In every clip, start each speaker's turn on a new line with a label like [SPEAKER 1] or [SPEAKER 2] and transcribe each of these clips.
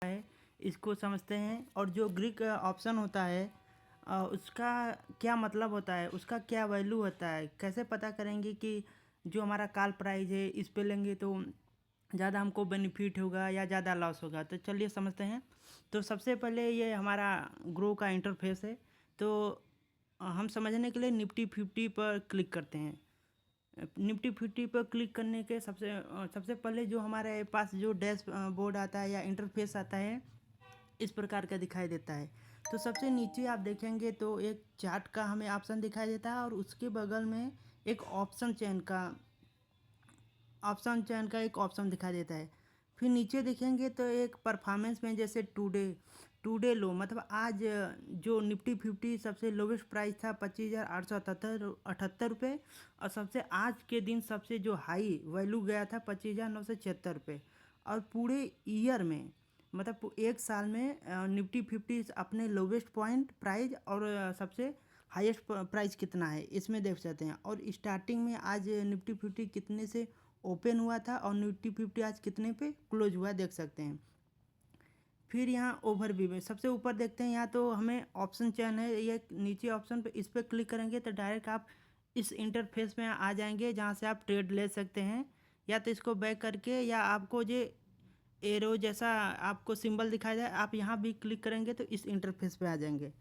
[SPEAKER 1] है इसको समझते हैं। और जो ग्रीक ऑप्शन होता है उसका क्या मतलब होता है, उसका क्या वैल्यू होता है, कैसे पता करेंगे कि जो हमारा कॉल प्राइस है इस पे लेंगे तो ज़्यादा हमको बेनिफिट होगा या ज़्यादा लॉस होगा। तो चलिए समझते हैं। तो सबसे पहले ये हमारा ग्रो का इंटरफेस है। तो हम समझने के लिए निफ्टी 50 पर क्लिक करते हैं। निफ्टी 50 पर क्लिक करने के सबसे पहले जो हमारे पास जो डैश बोर्ड आता है या इंटरफेस आता है इस प्रकार का दिखाई देता है। तो सबसे नीचे आप देखेंगे तो एक चार्ट का हमें ऑप्शन दिखाई देता है और उसके बगल में एक ऑप्शन चयन का एक ऑप्शन दिखाई देता है। फिर नीचे देखेंगे तो एक परफॉर्मेंस में जैसे टुडे लो, मतलब आज जो निफ्टी 50 सबसे लोवेस्ट प्राइस था 25,878 रुपये और सबसे आज के दिन सबसे जो हाई वैल्यू गया था 25,976 रुपये। और पूरे ईयर में मतलब एक साल में निफ्टी 50 अपने लोवेस्ट पॉइंट प्राइस और सबसे हाईएस्ट प्राइस कितना है इसमें देख सकते हैं। और स्टार्टिंग में आज निफ्टी 50 कितने से ओपन हुआ था और निफ्टी 50 आज कितने पे क्लोज हुआ देख सकते हैं। फिर यहाँ ओवरव्यू में सबसे ऊपर देखते हैं, यहाँ तो हमें ऑप्शन चयन है, ये नीचे ऑप्शन पे इस पर क्लिक करेंगे तो डायरेक्ट आप इस इंटरफेस में आ जाएंगे जहाँ से आप ट्रेड ले सकते हैं। या तो इसको बैक करके या आपको जो एरो जैसा आपको सिंबल दिखाई दे आप यहाँ भी क्लिक करेंगे तो इस इंटरफेस पे आ जाएंगे।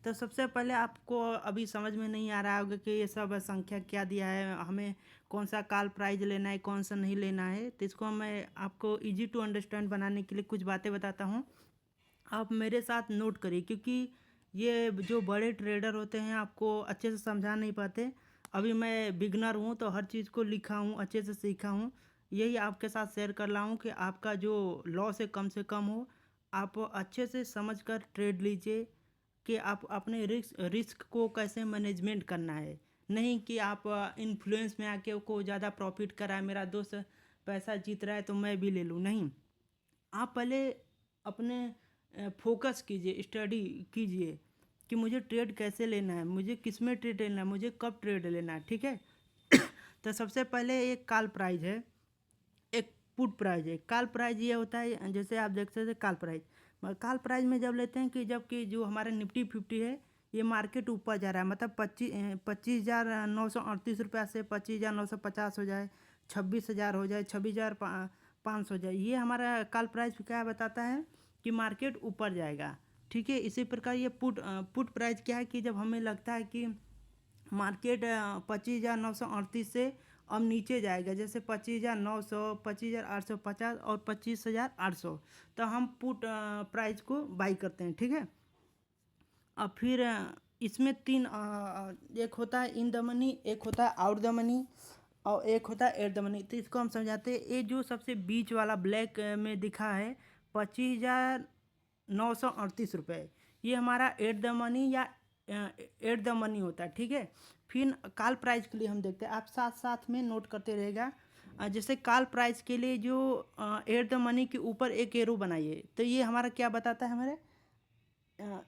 [SPEAKER 1] तो सबसे पहले आपको अभी समझ में नहीं आ रहा होगा कि ये सब संख्या क्या दिया है, हमें कौन सा कॉल प्राइस लेना है कौन सा नहीं लेना है। तो इसको मैं आपको इजी टू अंडरस्टैंड बनाने के लिए कुछ बातें बताता हूँ, आप मेरे साथ नोट करिए, क्योंकि ये जो बड़े ट्रेडर होते हैं आपको अच्छे से समझा नहीं पाते। अभी मैं बिगनर हूँ तो हर चीज़ को लिखा हूँ, अच्छे से सीखा हूँ, यही आपके साथ शेयर कर रहा हूँ कि आपका जो लॉस है कम से कम हो। आप अच्छे से समझ कर ट्रेड लीजिए कि आप अपने रिस्क को कैसे मैनेजमेंट करना है, नहीं कि आप इन्फ्लुएंस में आके को ज़्यादा प्रॉफिट कराए, मेरा दोस्त पैसा जीत रहा है तो मैं भी ले लूँ, नहीं। आप पहले अपने फोकस कीजिए, स्टडी कीजिए कि मुझे ट्रेड कैसे लेना है, मुझे किस में ट्रेड लेना है, मुझे कब ट्रेड लेना है, ठीक है। तो सबसे पहले एक कॉल प्राइस है, एक पुट प्राइस है। कॉल प्राइस ये होता है जैसे आप देख सकते हैं कॉल प्राइस में जब लेते हैं कि जबकि जो हमारे निफ्टी 50 है ये मार्केट ऊपर जा रहा है, मतलब 25,938 रुपया से 25,950 हो जाए, 26,000 हो जाए, 26,500 हो जाए, ये हमारा कॉल प्राइस क्या बताता है कि मार्केट ऊपर जाएगा, ठीक है। इसी प्रकार ये पुट प्राइस क्या है कि जब हमें लगता है कि मार्केट 25,938 से अब नीचे जाएगा, जैसे 25,900, 25,850 और 25,800, तो हम पुट प्राइस को बाई करते हैं, ठीक है। अब फिर इसमें तीन एक होता है इन द मनी, एक होता है आउट द मनी और एक होता है एट द मनी। तो इसको हम समझाते हैं, ये जो सबसे बीच वाला ब्लैक में दिखा है 25,938 रुपये, ये हमारा एट द मनी या एट द मनी होता है, ठीक है। फिर कॉल प्राइस के लिए हम देखते हैं, आप साथ साथ में नोट करते रहेगा। जैसे कॉल प्राइस के लिए जो एट द मनी के ऊपर एक एरो बनाइए, तो ये हमारा क्या बताता है, हमारे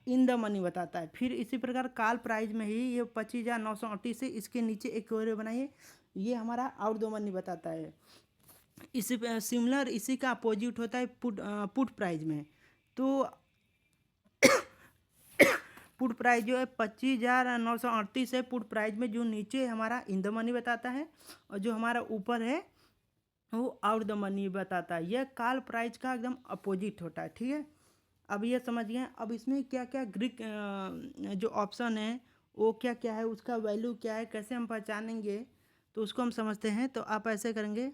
[SPEAKER 1] इन द मनी बताता है। फिर इसी प्रकार कॉल प्राइस में ही ये 25,938 से इसके नीचे एक एरो बनाइए, ये हमारा आउट द मनी बताता है। इसी सिमिलर इसी का अपोजिट होता है पुट प्राइस में। तो पुट प्राइस जो है 25,938 है पुट प्राइस में, जो नीचे हमारा इन द मनी बताता है और जो हमारा ऊपर है वो आउट द मनी बताता है। यह कॉल प्राइस का एकदम अपोजिट होता है, ठीक है। अब ये समझ गए। अब इसमें क्या क्या ग्रीक जो ऑप्शन है वो क्या क्या है, उसका वैल्यू क्या है, कैसे हम पहचानेंगे, तो उसको हम समझते हैं। तो आप ऐसे करेंगे,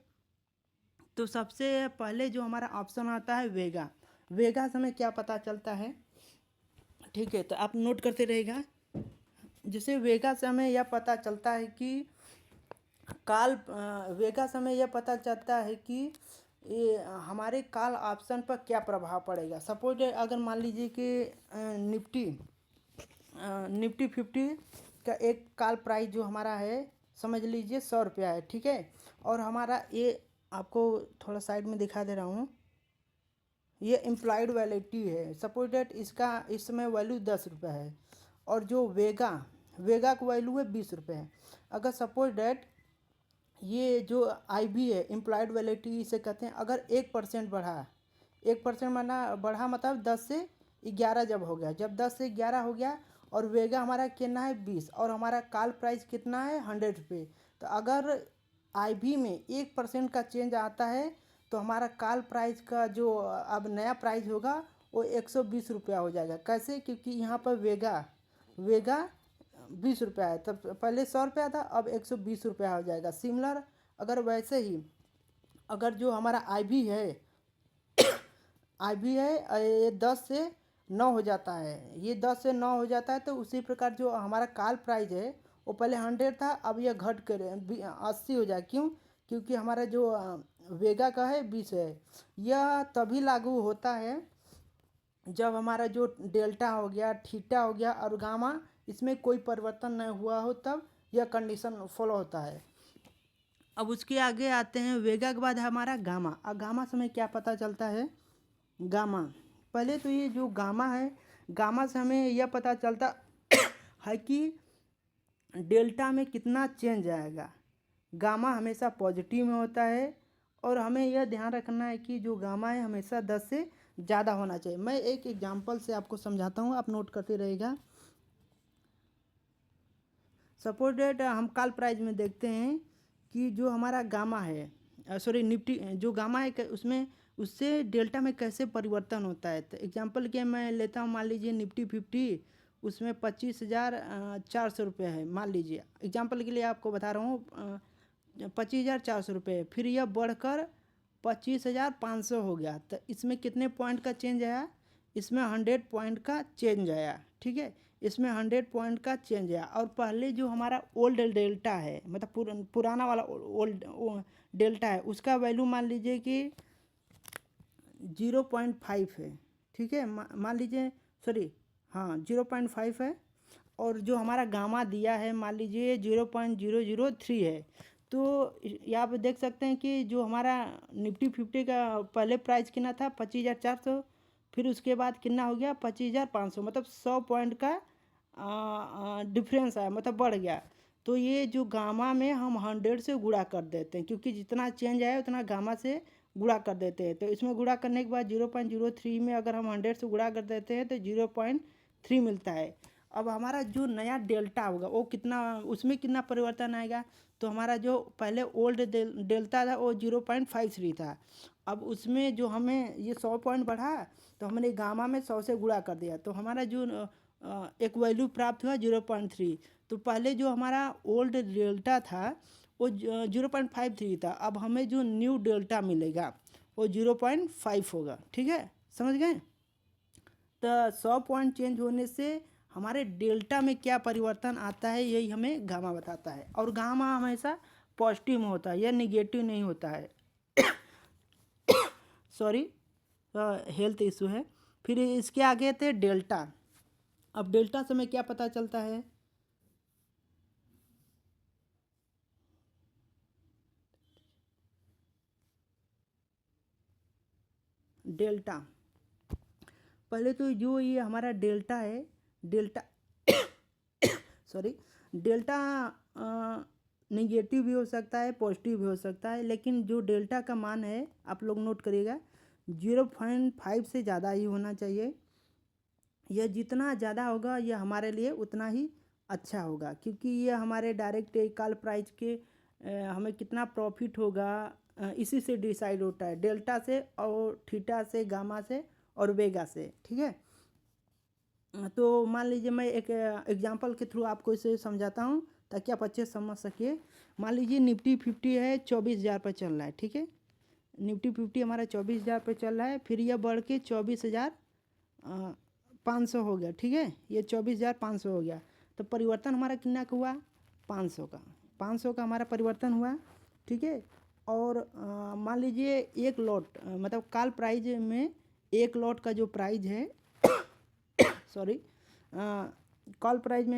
[SPEAKER 1] तो सबसे पहले जो हमारा ऑप्शन आता है वेगा से हमें क्या पता चलता है, ठीक है। तो आप नोट करते रहेगा। जैसे वेगा से हमें यह पता चलता है कि वेगा से हमें यह पता चलता है कि ये हमारे कॉल ऑप्शन पर क्या प्रभाव पड़ेगा। सपोज अगर मान लीजिए कि निफ्टी 50 का एक कॉल प्राइस जो हमारा है समझ लीजिए 100 रुपया है, ठीक है। और हमारा ये आपको थोड़ा साइड में दिखा दे रहा हूँ, ये इम्प्लाइड वैलिडिटी है। सपोज डेट इसका इस समय वैल्यू 10 रुपये है और जो वेगा का वैल्यू है 20 रुपये है। अगर सपोज डेट ये जो आई बी है इम्प्लाइड वैलिडिटी इसे कहते हैं, अगर 1% बढ़ा 1% माना बढ़ा, मतलब 10 से 11 जब हो गया, जब 10 से 11 हो गया और वेगा हमारा कितना है 20 और हमारा कॉल प्राइस कितना है 100 रुपये। तो अगर IB में 1% का चेंज आता है तो हमारा कॉल प्राइस का जो अब नया प्राइस होगा वो 120 रुपया हो जाएगा। कैसे? क्योंकि यहाँ पर वेगा वेगा 20 रुपया है, तब पहले 100 रुपया था, अब 120 रुपया हो जाएगा। सिमिलर अगर वैसे ही अगर जो हमारा IB है ये 10 से 9 हो जाता है, ये 10 से 9 हो जाता है, तो उसी प्रकार जो हमारा कॉल प्राइस है वो पहले 100 था, अब यह घट कर 80 हो जाए। क्यों? क्योंकि हमारा जो वेगा का है 20 है। यह तभी लागू होता है जब हमारा जो डेल्टा हो गया, थीटा हो गया और गामा, इसमें कोई परिवर्तन नहीं हुआ हो, तब यह कंडीशन फॉलो होता है। अब उसके आगे आते हैं, वेगा के बाद है हमारा गामा। अब गामा से हमें क्या पता चलता है? गामा, पहले तो ये जो गामा है, गामा से हमें यह पता चलता है कि डेल्टा में कितना चेंज आएगा। गामा हमेशा पॉजिटिव में होता है और हमें यह ध्यान रखना है कि जो गामा है हमेशा 10 से ज़्यादा होना चाहिए। मैं एक एग्जांपल से आपको समझाता हूँ, आप नोट करते रहिएगा। सपोज डेट हम कॉल प्राइस में देखते हैं कि जो हमारा गामा है, सॉरी निफ्टी, जो गामा है उसमें उससे डेल्टा में कैसे परिवर्तन होता है। तो एग्जांपल के मैं लेता हूँ, मान लीजिए निफ्टी 50, उसमें 25,400 रुपये है, मान लीजिए एग्जांपल के लिए आपको बता रहा हूँ, 25,400 रुपये, फिर यह बढ़कर 25,500 हो गया। तो इसमें कितने पॉइंट का चेंज आया? इसमें 100 पॉइंट का चेंज आया। ठीक है, इसमें 100 पॉइंट का चेंज आया। और पहले जो हमारा ओल्ड डेल्टा है, मतलब पुराना वाला ओल्ड डेल्टा है, उसका वैल्यू मान लीजिए कि 0.5 है। ठीक है, मान लीजिए, सॉरी, हाँ 0.5 है। और जो हमारा गामा दिया है मान लीजिए 0.003 है। तो यहाँ पे देख सकते हैं कि जो हमारा निफ्टी 50 का पहले प्राइस कितना था 25,400, फिर उसके बाद कितना हो गया 25,500, मतलब 100 पॉइंट का डिफरेंस आया, मतलब बढ़ गया। तो ये जो गामा में हम 100 से गुणा कर देते हैं, क्योंकि जितना चेंज आया उतना गामा से गुणा कर देते हैं। तो इसमें गुणा करने के बाद 0.03 में अगर हम 100 से गुणा कर देते हैं तो 0.3 मिलता है। अब हमारा जो नया डेल्टा होगा वो कितना, उसमें कितना परिवर्तन आएगा? तो हमारा जो पहले ओल्ड डेल्टा था वो 0.53 था। अब उसमें जो हमें ये 100 पॉइंट बढ़ा तो हमने गामा में 100 से गुणा कर दिया, तो हमारा जो एक वैल्यू प्राप्त हुआ 0.3। तो पहले जो हमारा ओल्ड डेल्टा था वो 0.53 था, अब हमें जो न्यू डेल्टा मिलेगा वो 0.5 होगा। ठीक है, समझ गए? तो 100 पॉइंट चेंज होने से हमारे डेल्टा में क्या परिवर्तन आता है, यही हमें गामा बताता है। और गामा हमेशा पॉजिटिव में होता है, यह निगेटिव नहीं होता है। सॉरी, हेल्थ इशू है। फिर इसके आगे थे डेल्टा। अब डेल्टा से हमें क्या पता चलता है? डेल्टा, पहले तो जो ये हमारा डेल्टा है, डेल्टा सॉरी, डेल्टा निगेटिव भी हो सकता है, पॉजिटिव भी हो सकता है, लेकिन जो डेल्टा का मान है आप लोग नोट करिएगा 0.5 से ज़्यादा ही होना चाहिए। यह जितना ज़्यादा होगा यह हमारे लिए उतना ही अच्छा होगा, क्योंकि ये हमारे डायरेक्ट कॉल प्राइस के हमें कितना प्रॉफिट होगा इसी से डिसाइड होता है, डेल्टा से और थीटा से, गामा से और वेगा से। ठीक है, तो मान लीजिए मैं एक एग्जांपल के थ्रू आपको इसे समझाता हूँ ताकि आप अच्छे समझ सकिए। मान लीजिए निफ्टी 50 है 24,000 पर चल रहा है। ठीक है, निफ्टी 50 हमारा 24,000 पर चल रहा है, फिर यह बढ़ के 24,500 हो गया। ठीक है, ये 24,500 हो गया, तो परिवर्तन हमारा कितना का हुआ? 500 का, 500 का हमारा परिवर्तन हुआ। ठीक है, और मान लीजिए एक लॉट, मतलब कॉल प्राइज में एक लॉट का जो प्राइज है सॉरी, कॉल प्राइज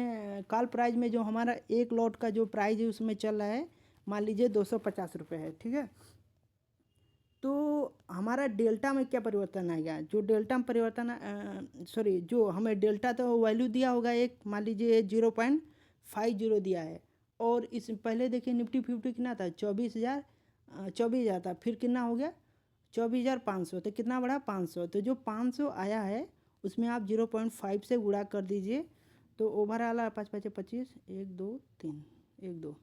[SPEAKER 1] में जो हमारा एक लॉट का जो प्राइस है उसमें चल रहा है मान लीजिए 250 रुपये है। ठीक है, तो हमारा डेल्टा में क्या परिवर्तन आएगा? जो डेल्टा में परिवर्तन, सॉरी, जो हमें डेल्टा तो वैल्यू दिया होगा एक, मान लीजिए 0.50 दिया है, और इस पहले देखिए निफ्टी 50 कितना था 24,000 था, फिर कितना हो गया 24,500, तो कितना बढ़ा 500। तो जो 500 आया है उसमें आप 0.5 से गुणा कर दीजिए, तो ओवरऑल आया 5 5 25, 1 2 3 1 2।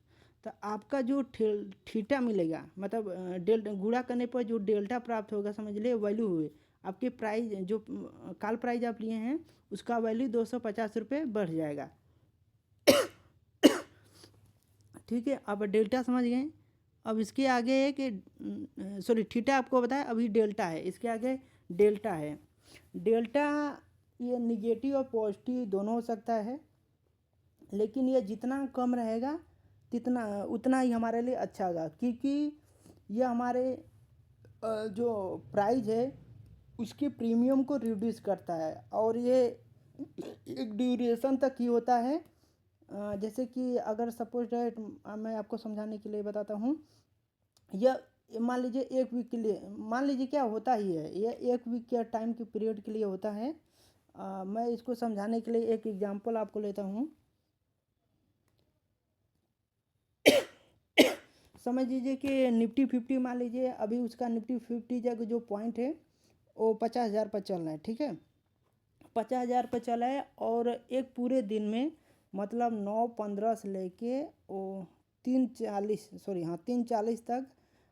[SPEAKER 1] तो आपका जो थीटा मिलेगा, मतलब डेल्टा गुणा करने पर जो डेल्टा प्राप्त होगा, समझ लिए वैल्यू हुए आपके प्राइस, जो कॉल प्राइस आप लिए हैं उसका वैल्यू 250 रुपये बढ़ जाएगा। ठीक है, अब डेल्टा समझ गए। अब इसके आगे है कि सॉरी थीटा आपको बताया, अभी डेल्टा है, इसके आगे डेल्टा है। डेल्टा ये निगेटिव और पॉजिटिव दोनों हो सकता है, लेकिन ये जितना कम रहेगा तितना उतना ही हमारे लिए अच्छा होगा, क्योंकि ये हमारे जो प्राइस है उसके प्रीमियम को रिड्यूस करता है, और ये एक ड्यूरेशन तक ही होता है। जैसे कि अगर सपोज डेट मैं आपको समझाने के लिए बताता हूँ, यह मान लीजिए एक वीक के लिए, मान लीजिए क्या होता ही है, ये एक वीक के टाइम के पीरियड के लिए होता है। मैं इसको समझाने के लिए एक एग्जांपल आपको लेता हूँ। समझ लीजिए कि निफ्टी 50 मान लीजिए अभी उसका निफ्टी 50 जो पॉइंट है वो 50,000 पर चल रहा है। ठीक है, 50,000 पर चला है, और एक पूरे दिन में मतलब 9:15 से लेके वो 3:40 तक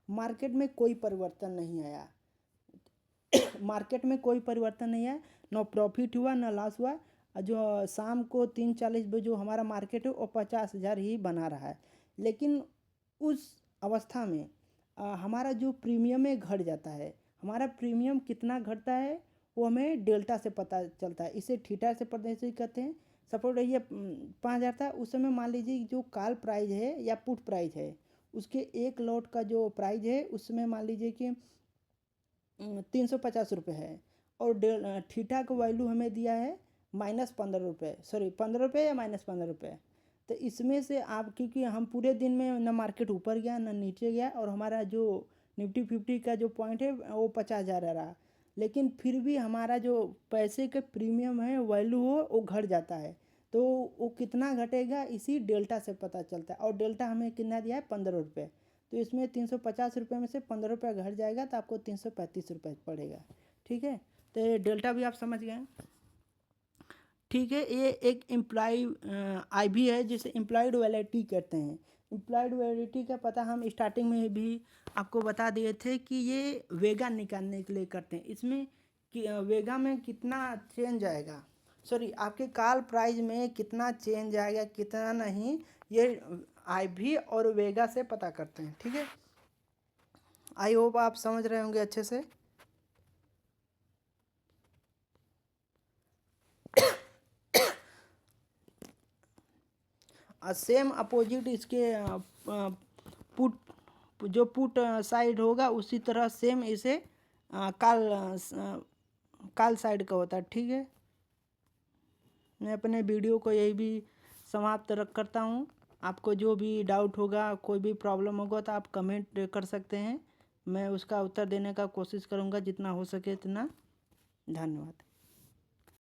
[SPEAKER 1] मार्केट में कोई परिवर्तन नहीं आया। मार्केट में कोई परिवर्तन नहीं आया, ना प्रॉफिट हुआ ना लॉस हुआ। जो शाम को 3:40 बजे जो हमारा मार्केट है वो 50,000 ही बना रहा है। लेकिन उस अवस्था में हमारा जो प्रीमियम है घट जाता है। हमारा प्रीमियम कितना घटता है वो हमें डेल्टा से पता चलता है, इसे थीटा से प्रदर्शित करते हैं। सपोज रहिए 5,000 था उस समय, मान लीजिए जो कॉल प्राइस है या पुट प्राइस है उसके एक लॉट का जो प्राइस है उसमें मान लीजिए कि 350 रुपये है, और थीटा का वैल्यू हमें दिया है -15 रुपये, सॉरी 15 रुपये या -15 रुपये। तो इसमें से आप, क्योंकि हम पूरे दिन में ना मार्केट ऊपर गया ना नीचे गया, और हमारा जो निफ्टी 50 का जो पॉइंट है वो 50,000 रहा, लेकिन फिर भी हमारा जो पैसे के प्रीमियम है वैल्यू हो वो घट जाता है। तो वो कितना घटेगा इसी डेल्टा से पता चलता है, और डेल्टा हमें कितना दिया है 15 रुपये। तो इसमें 350 रुपये में से 15 रुपये घट जाएगा, तो आपको 335 रुपये पड़ेगा। ठीक है, तो ये डेल्टा भी आप समझ गए। ठीक है, ये एक इम्प्लाई IB है जिसे इम्प्लाइड वैलिडिटी कहते हैं। इम्प्लाइड वैलिडिटी का पता हम स्टार्टिंग में भी आपको बता दिए थे कि ये वेगा निकालने के लिए करते हैं। इसमें कि वेगा में कितना चेंज आएगा, सॉरी आपके कॉल प्राइस में कितना चेंज आएगा कितना नहीं, ये IB और वेगा से पता करते हैं। ठीक है, आई होप आप समझ रहे होंगे अच्छे से। सेम अपोजिट इसके पुट, जो पुट साइड होगा उसी तरह सेम इसे कॉल कॉल साइड का होता है। ठीक है, मैं अपने वीडियो को यही भी समाप्त करता हूँ। आपको जो भी डाउट होगा, कोई भी प्रॉब्लम होगा तो आप कमेंट कर सकते हैं, मैं उसका उत्तर देने का कोशिश करूँगा जितना हो सके इतना। धन्यवाद।